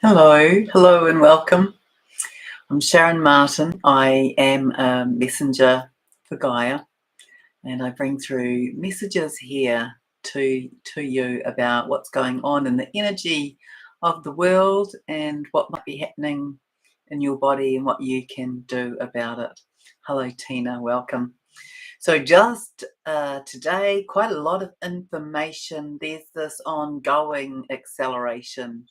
Hello and welcome. I'm Sharon Martin. I am a messenger for Gaia, and I bring through messages here to you about what's going on in the energy of the world and what might be happening in your body and what you can do about it. Hello, Tina. Welcome. So just today, quite a lot of information. There's this ongoing acceleration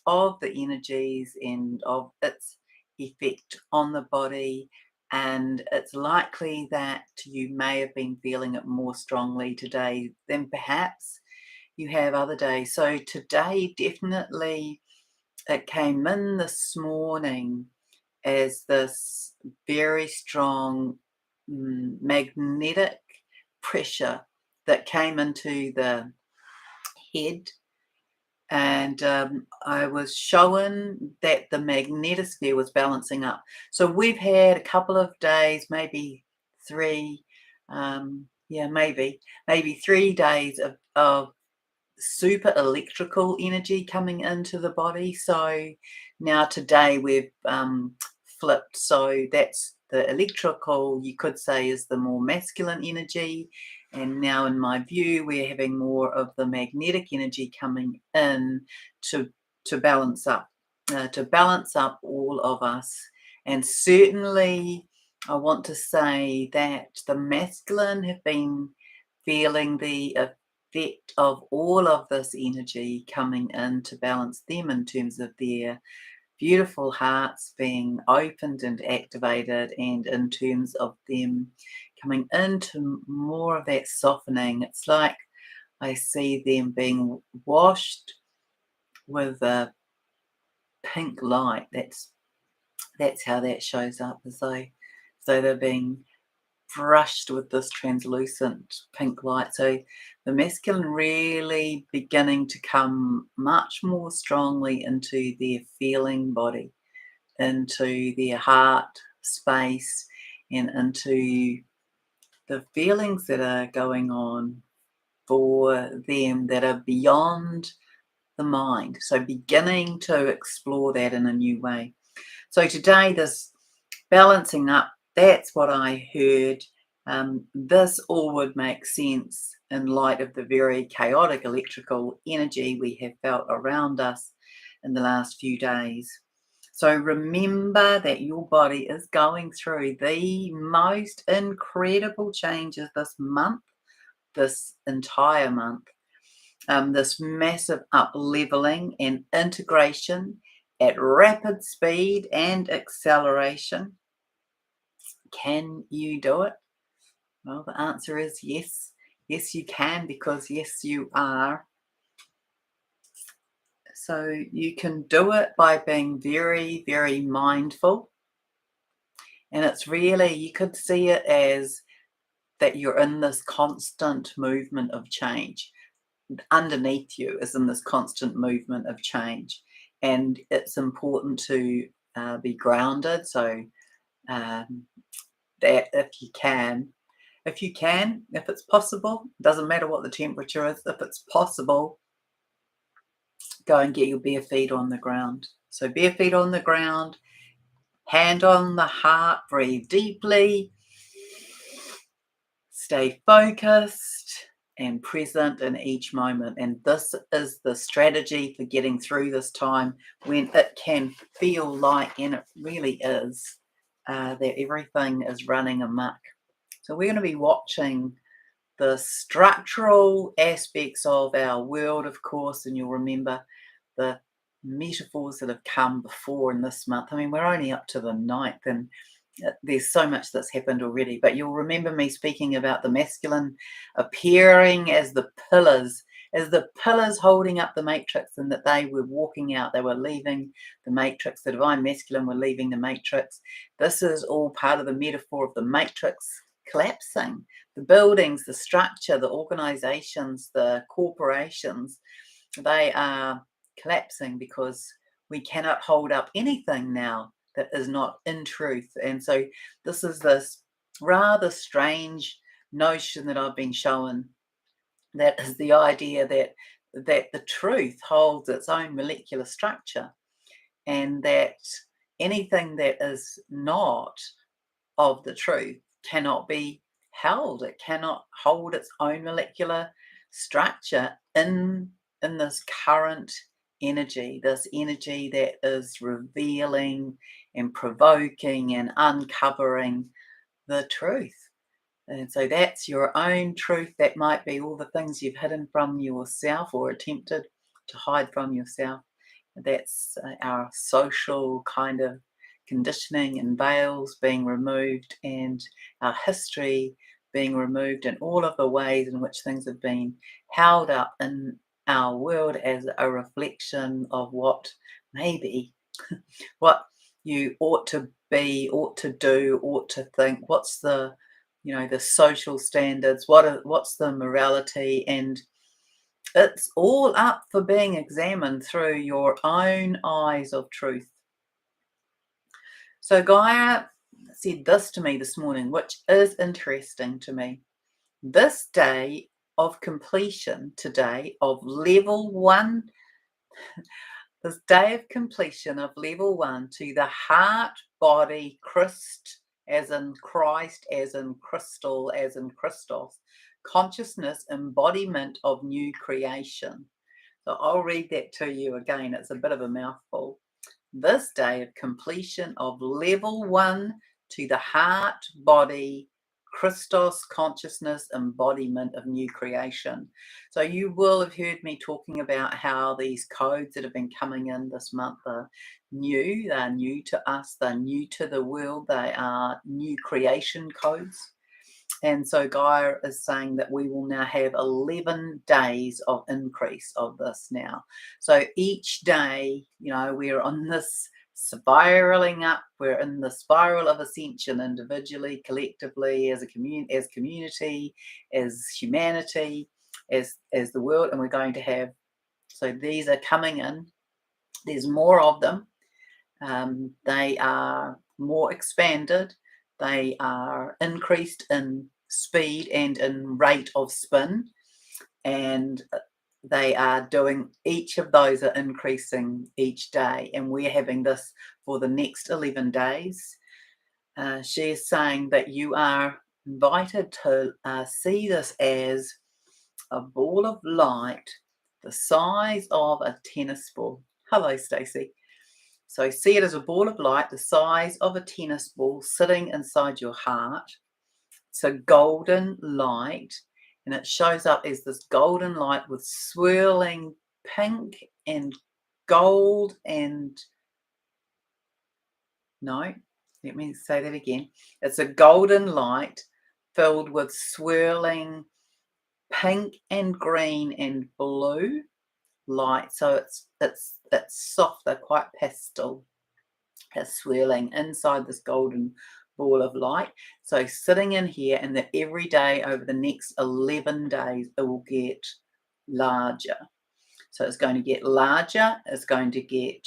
of the energies and of its effect on the body. And it's likely that you may have been feeling it more strongly today than perhaps you have other days. So today, definitely, it came in this morning as this very strong magnetic pressure that came into the head. And I was shown that the magnetosphere was balancing up. So we've had a couple of days, maybe three, maybe 3 days of super electrical energy coming into the body. So now today we've flipped. So that's the electrical, you could say, is the more masculine energy. And now, in my view, we're having more of the magnetic energy coming in to balance up, all of us. And certainly, I want to say that the masculine have been feeling the effect of all of this energy coming in to balance them in terms of their beautiful hearts being opened and activated, and in terms of them coming into more of that softening. It's like I see them being washed with a pink light. That's how that shows up, as though they're being brushed with this translucent pink light. So the masculine really beginning to come much more strongly into their feeling body, into their heart space, and into the feelings that are going on for them that are beyond the mind. So beginning to explore that in a new way. So today, this balancing up, that's what I heard. This all would make sense in light of the very chaotic electrical energy we have felt around us in the last few days. So remember that your body is going through the most incredible changes this month, this entire month. This massive up-leveling and integration at rapid speed and acceleration. Can you do it? Well, the answer is yes. Yes, you can, because yes, you are. So you can do it by being very, very mindful. And it's really, you could see it as that you're in this constant movement of change. Underneath you is in this constant movement of change. And it's important to be grounded. So that if it's possible, doesn't matter what the temperature is, if it's possible, go and get your bare feet on the ground. So bare feet on the ground, hand on the heart, breathe deeply, stay focused and present in each moment. And this is the strategy for getting through this time when it can feel like, and it really is, that everything is running amok. So we're going to be watching the structural aspects of our world, of course, and you'll remember the metaphors that have come before in this month. I mean, we're only up to the 9th, and there's so much that's happened already, but you'll remember me speaking about the masculine appearing as the pillars holding up the matrix, and that they were walking out, they were leaving the matrix. The divine masculine were leaving the matrix. This is all part of the metaphor of the matrix collapsing. The buildings, the structure, the organizations, the corporations, they are collapsing because we cannot hold up anything now that is not in truth. And so this is this rather strange notion that I've been shown, that is the idea that the truth holds its own molecular structure. and that anything that is not of the truth cannot be held. It cannot hold its own molecular structure in this current energy, this energy that is revealing and provoking and uncovering the truth. And so that's your own truth. That might be all the things you've hidden from yourself or attempted to hide from yourself. That's our social kind of conditioning and veils being removed, and our history being removed, and all of the ways in which things have been held up in our world as a reflection of what maybe what you ought to be, ought to do, ought to think. What's the the social standards? What's the morality? And it's all up for being examined through your own eyes of truth. So Gaia said this to me this morning, which is interesting to me. This day of completion today of level 1, this day of completion of level 1 to the heart, body, Christ, as in Christ, as in crystal, as in Christos, consciousness, embodiment of new creation. So I'll read that to you again. It's a bit of a mouthful. This day of completion of level 1 to the heart, body, Christos, consciousness, embodiment of new creation. So you will have heard me talking about how these codes that have been coming in this month are new. They're new to us. They're new to the world. They are new creation codes. And so Gaia is saying that we will now have 11 days of increase of this now. So each day, we're on this spiraling up. We're in the spiral of ascension, individually, collectively, as a community, as humanity, as the world. And we're going to have, so these are coming in. There's more of them. They are more expanded. They are increased in speed and in rate of spin, and they are doing, each of those are increasing each day, and we're having this for the next 11 days. She is saying that you are invited to see this as a ball of light the size of a tennis ball. Hello, Stacey. So see it as a ball of light the size of a tennis ball sitting inside your heart. It's a golden light, and it shows up as this golden light with swirling pink and gold and no, let me say that again. It's a golden light filled with swirling pink and green and blue light. So it's softer, quite pastel. It's swirling inside this golden ball of light. So sitting in here, and that every day over the next 11 days, it will get larger. So it's going to get larger, it's going to get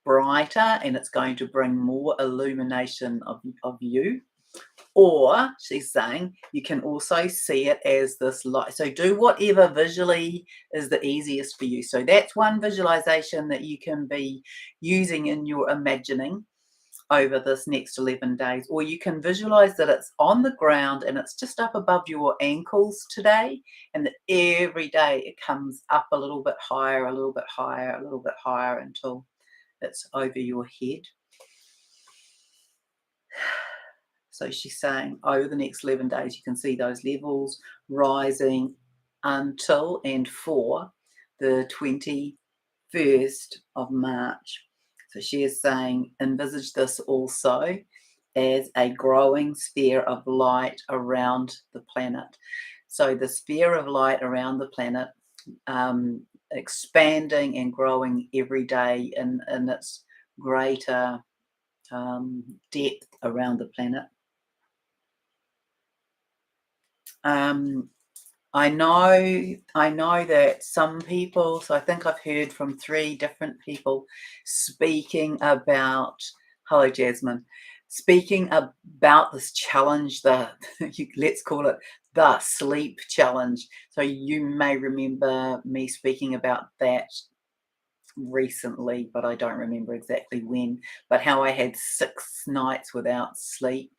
brighter, and it's going to bring more illumination of you. Or she's saying you can also see it as this light. So do whatever visually is the easiest for you. So that's one visualization that you can be using in your imagining over this next 11 days. Or you can visualize that it's on the ground and it's just up above your ankles today, and that every day it comes up a little bit higher, a little bit higher, a little bit higher until it's over your head. So she's saying over the next 11 days, you can see those levels rising until and for the 21st of March. So she is saying, envisage this also as a growing sphere of light around the planet. So the sphere of light around the planet, expanding and growing every day in its greater depth around the planet. I know that some people, so I think I've heard from 3 different people speaking about, hello Jasmine, speaking about this challenge, let's call it the sleep challenge. So you may remember me speaking about that recently, but I don't remember exactly when, but how I had 6 nights without sleep.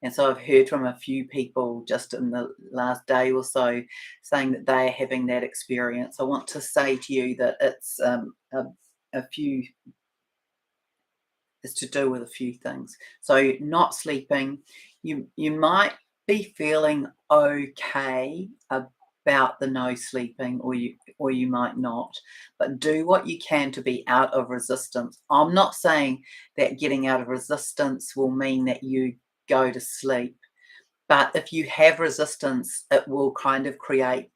And so I've heard from a few people just in the last day or so saying that they are having that experience. I want to say to you that a few, it's to do with a few things. So not sleeping, you might be feeling okay about the no sleeping, or you might not, but do what you can to be out of resistance. I'm not saying that getting out of resistance will mean that you go to sleep, but if you have resistance, it will kind of create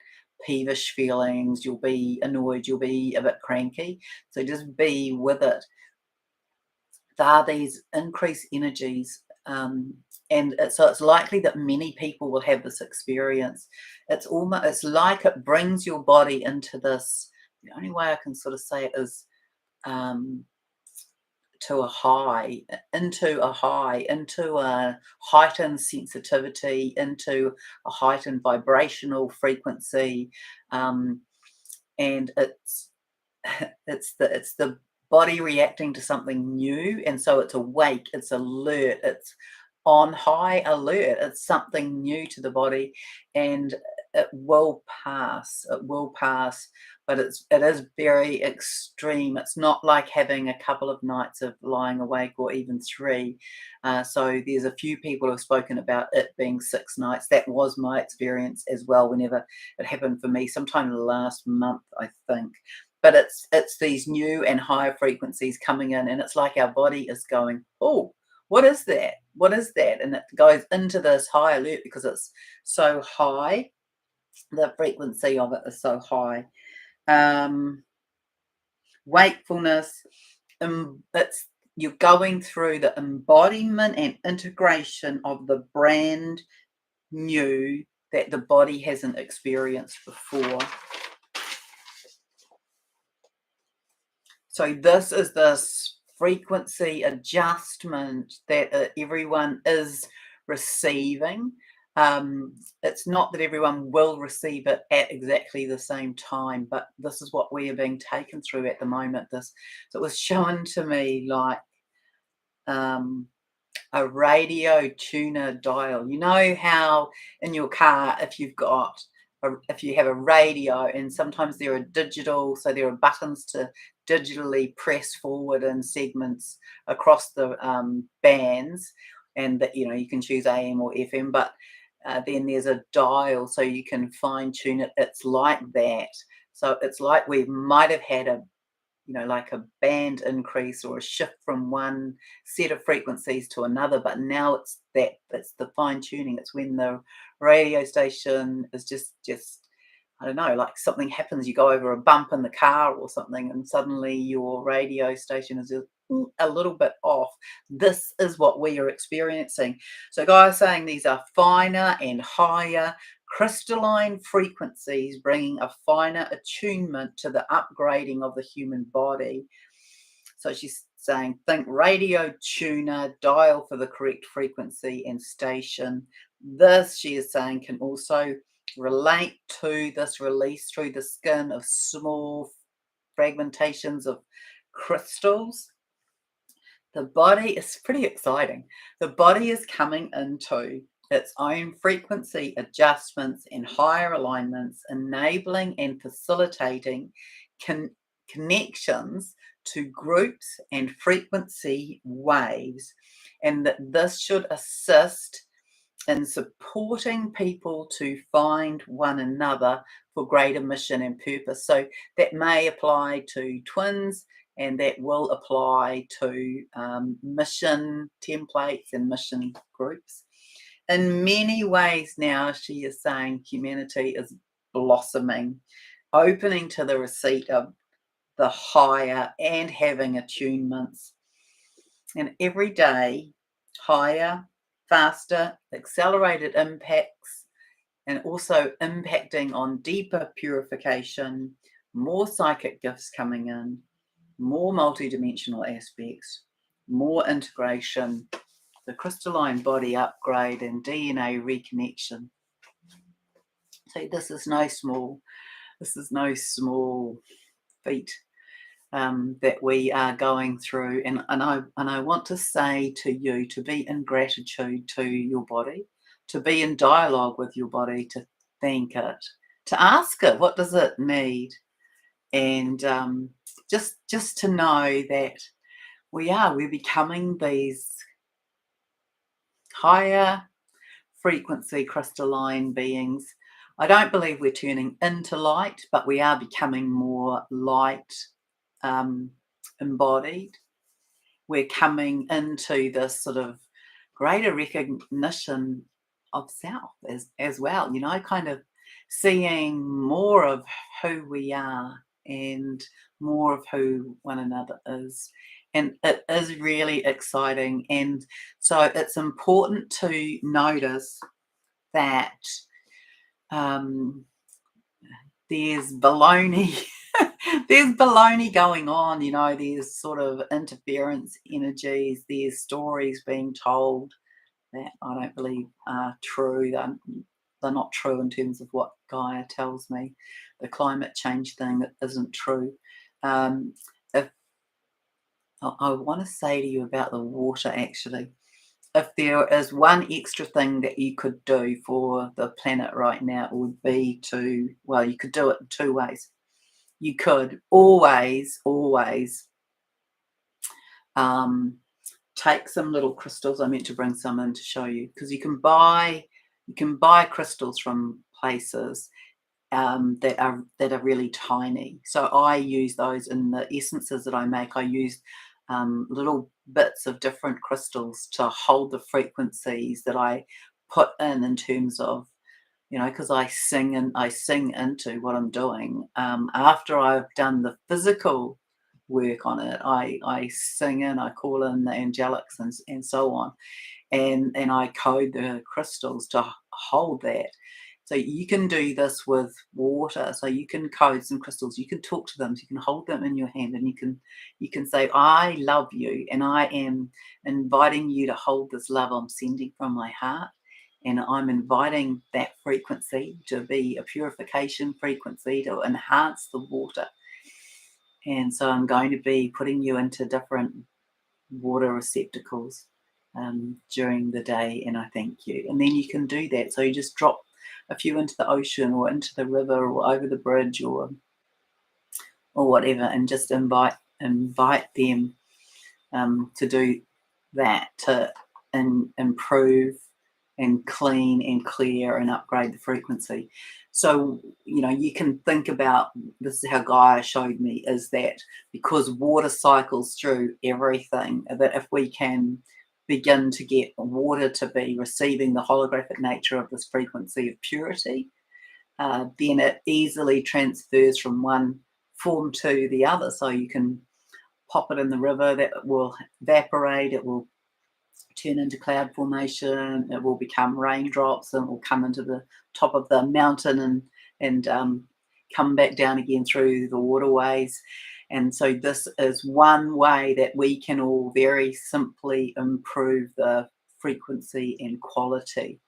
peevish feelings. You'll be annoyed, you'll be a bit cranky. So just be with it. There are these increased energies, so it's likely that many people will have this experience. It's like it brings your body into this. The only way I can sort of say it is, um, to a high, into a heightened sensitivity, into a heightened vibrational frequency, um, and it's the body reacting to something new, and so it's awake, it's alert, it's on high alert. It's something new to the body, and it will pass. It will pass, but it is very extreme. It's not like having a couple of nights of lying awake, or even three. So there's a few people who've spoken about it being 6 nights. That was my experience as well. Whenever it happened for me, sometime last month, I think. But it's these new and higher frequencies coming in, and it's like our body is going, oh, what is that? What is that? And it goes into this high alert because it's so high. The frequency of it is so high. Um, Wakefulness, it's you're going through the embodiment and integration of the brand new that the body hasn't experienced before. So this frequency adjustment that everyone is receiving. It's not that everyone will receive it at exactly the same time, but this is what we are being taken through at the moment. So it was shown to me like, um, a radio tuner dial. You know how in your car, if you have a radio, and sometimes there are digital, so there are buttons to digitally press forward in segments across the bands, and that you can choose AM or FM, but then there's a dial, so you can fine tune it. It's like that. So it's like we might have had like a band increase or a shift from one set of frequencies to another, but now it's the fine tuning. It's when the radio station is just I don't know, like something happens, you go over a bump in the car or something, and suddenly your radio station is just a little bit off. This is what we are experiencing. So guys saying these are finer and higher crystalline frequencies, bringing a finer attunement to the upgrading of the human body. So she's saying, think radio tuner, dial for the correct frequency and station. This, she is saying, can also relate to this release through the skin of small fragmentations of crystals. The body is pretty exciting. The body is coming into its own frequency adjustments and higher alignments, enabling and facilitating connections to groups and frequency waves. And that this should assist in supporting people to find one another for greater mission and purpose. So that may apply to twins, and that will apply to mission templates and mission groups. In many ways now, she is saying humanity is blossoming, opening to the receipt of the higher and having attunements. And every day, higher, faster, accelerated impacts, and also impacting on deeper purification, more psychic gifts coming in, more multidimensional aspects, more integration, the crystalline body upgrade, and DNA reconnection. So this is no small feat. that we are going through. And I want to say to you to be in gratitude to your body, to be in dialogue with your body, to thank it, to ask it, what does it need? And just to know that we're becoming these higher frequency crystalline beings. I don't believe we're turning into light, but we are becoming more light um, embodied. We're coming into this sort of greater recognition of self as well, kind of seeing more of who we are and more of who one another is. And it is really exciting. And so it's important to notice that um, there's baloney. There's baloney going on, there's sort of interference energies, there's stories being told that I don't believe are true. They're not true in terms of what Gaia tells me. The climate change thing isn't true. If I want to say to you about the water, actually, if there is one extra thing that you could do for the planet right now, it would be you could do it in two ways. You could always take some little crystals. I meant to bring some in to show you, because you can buy crystals from places that are really tiny. So I use those in the essences that I make. I use little bits of different crystals to hold the frequencies that I put in terms of, because I sing into what I'm doing. After I've done the physical work on it, I sing in, I call in the angelics and so on, and I code the crystals to hold that. So you can do this with water. So you can code some crystals. You can talk to them. So you can hold them in your hand, and you can say, "I love you, and I am inviting you to hold this love I'm sending from my heart, and I'm inviting that frequency to be a purification frequency to enhance the water. And so I'm going to be putting you into different water receptacles during the day, and I thank you." And then you can do that. So you just drop a few into the ocean or into the river or over the bridge or whatever, and just invite them to do that, to improve and clean and clear and upgrade the frequency. So, you can think about, this is how Gaia showed me, is that because water cycles through everything, that if we can begin to get water to be receiving the holographic nature of this frequency of purity, then it easily transfers from one form to the other. So you can pop it in the river, that will evaporate, it will turn into cloud formation, it will become raindrops, and it will come into the top of the mountain and come back down again through the waterways. And so this is one way that we can all very simply improve the frequency and quality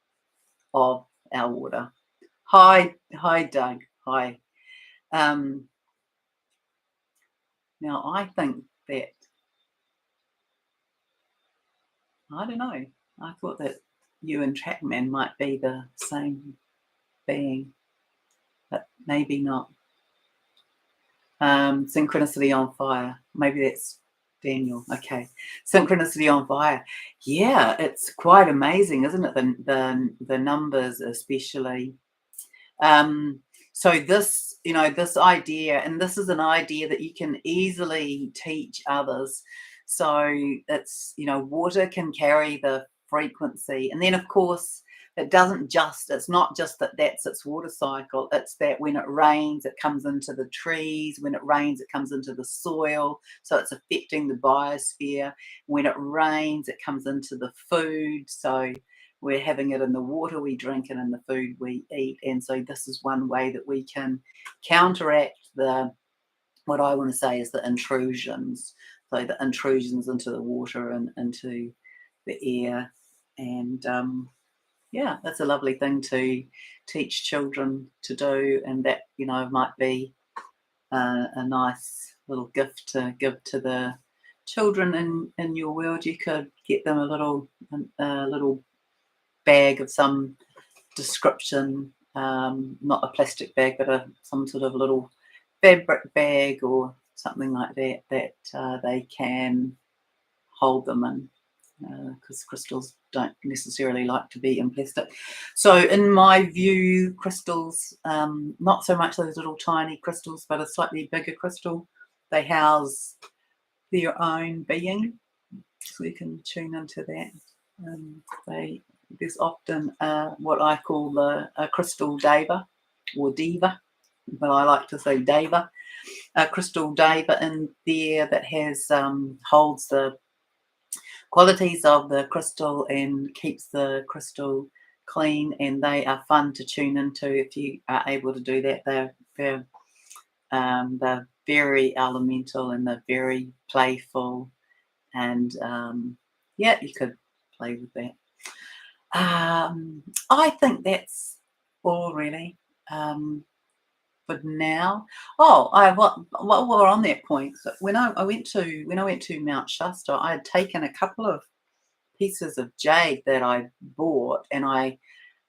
of our water. Hi, Doug. Hi. Now I think that, I don't know. I thought that you and Trackman might be the same being, but maybe not. Synchronicity on fire. Maybe that's Daniel. Okay. Synchronicity on fire. Yeah, it's quite amazing, isn't it? The numbers, especially. So this idea, and this is an idea that you can easily teach others. So water can carry the frequency, and then of course it's not just that that's its water cycle. It's that when it rains, it comes into the trees. When it rains, it comes into the soil. So it's affecting the biosphere. When it rains, it comes into the food. So we're having it in the water we drink and in the food we eat. And so this is one way that we can counteract what I want to say is the intrusions. So the intrusions into the water and into the air. And that's a lovely thing to teach children to do. And that, might be a nice little gift to give to the children in your world. You could get them a little bag of some description, not a plastic bag, but some sort of little fabric bag or something like that they can hold them in, because crystals don't necessarily like to be in plastic. So in my view, crystals, not so much those little tiny crystals, but a slightly bigger crystal, they house their own being, so you can tune into that. There's often what I call a crystal deva or diva, but I like to say deva, a crystal deva in there that has holds the qualities of the crystal and keeps the crystal clean, and they are fun to tune into if you are able to do that. They're very elemental and they're very playful, and yeah, you could play with that. I think that's all really for now. Oh, while we're on that point, so when I went to Mount Shasta, I had taken a couple of pieces of jade that I bought, and I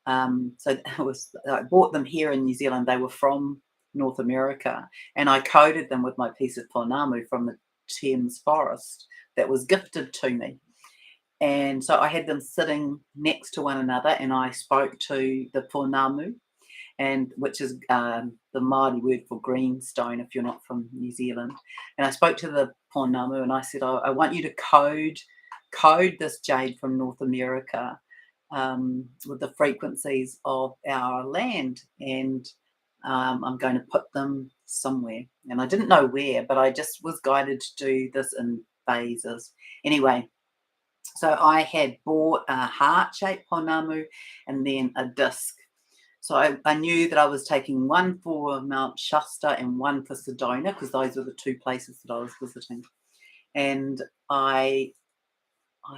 bought them here in New Zealand. They were from North America, and I coated them with my piece of pounamu from the Thames forest that was gifted to me. And so I had them sitting next to one another, and I spoke to the pounamu, and which is the Māori word for greenstone if you're not from New Zealand. And I spoke to the pounamu, and I said, I want you to code this jade from North America with the frequencies of our land, and I'm going to put them somewhere. And I didn't know where, but I just was guided to do this in phases. Anyway, so I had bought a heart-shaped pounamu and then a disc. So I knew that I was taking one for Mount Shasta and one for Sedona, because those were the two places that I was visiting. And I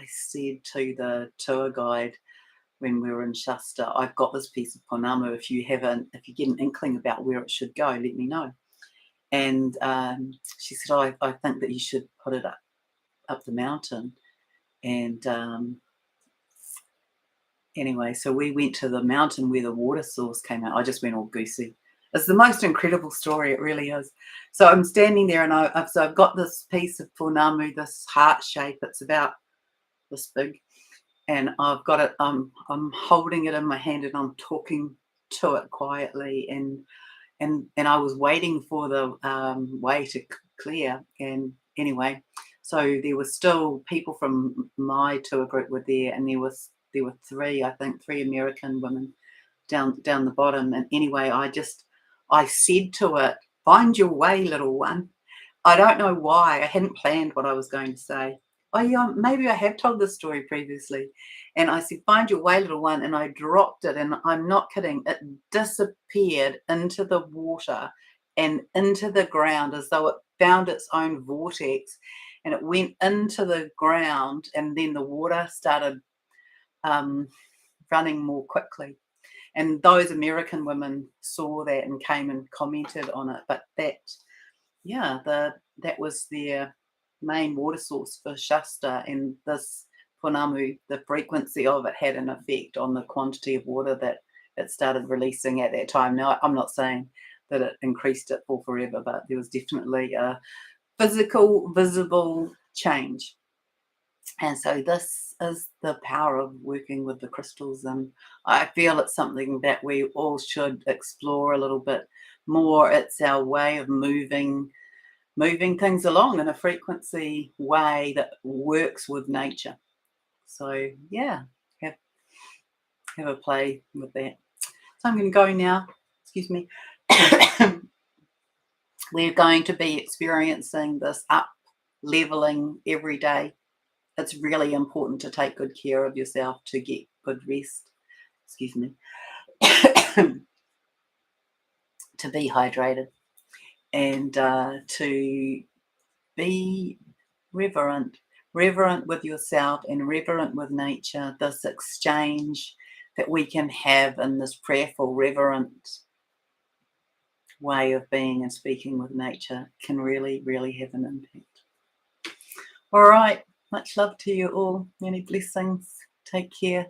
said to the tour guide when we were in Shasta, I've got this piece of pounamu. If you get an inkling about where it should go, let me know. And she said, I think that you should put it up the mountain. And anyway, so we went to the mountain where the water source came out. I just went all goosey. It's the most incredible story. It really is. So I'm standing there, and I've got this piece of pounamu, this heart shape. It's about this big, and I've got it. I'm holding it in my hand, and I'm talking to it quietly, and I was waiting for the way to clear. And anyway, so there were still people from my tour group were there, and there were three American women down the bottom. And anyway, I said to it, "Find your way, little one." I don't know why. I hadn't planned what I was going to say. Oh yeah, maybe I have told this story previously. And I said, "Find your way, little one," and I dropped it, and I'm not kidding. It disappeared into the water and into the ground as though it found its own vortex, and it went into the ground, and then the water started running more quickly. And those American women saw that and came and commented on it. But that was their main water source for Shasta, and this pounamu, the frequency of it had an effect on the quantity of water that it started releasing at that time. Now, I'm not saying that it increased it for forever, but there was definitely a physical, visible change. And so this is the power of working with the crystals, and I feel it's something that we all should explore a little bit more. It's our way of moving things along in a frequency way that works with nature. So yeah, have a play with that. So I'm going to go now. Excuse me. We're going to be experiencing this up leveling every day. It's really important to take good care of yourself, to get good rest. Excuse me. To be hydrated, and to be reverent with yourself and reverent with nature. This exchange that we can have in this prayerful, reverent way of being and speaking with nature can really, really have an impact. All right, much love to you all. Many blessings. Take care.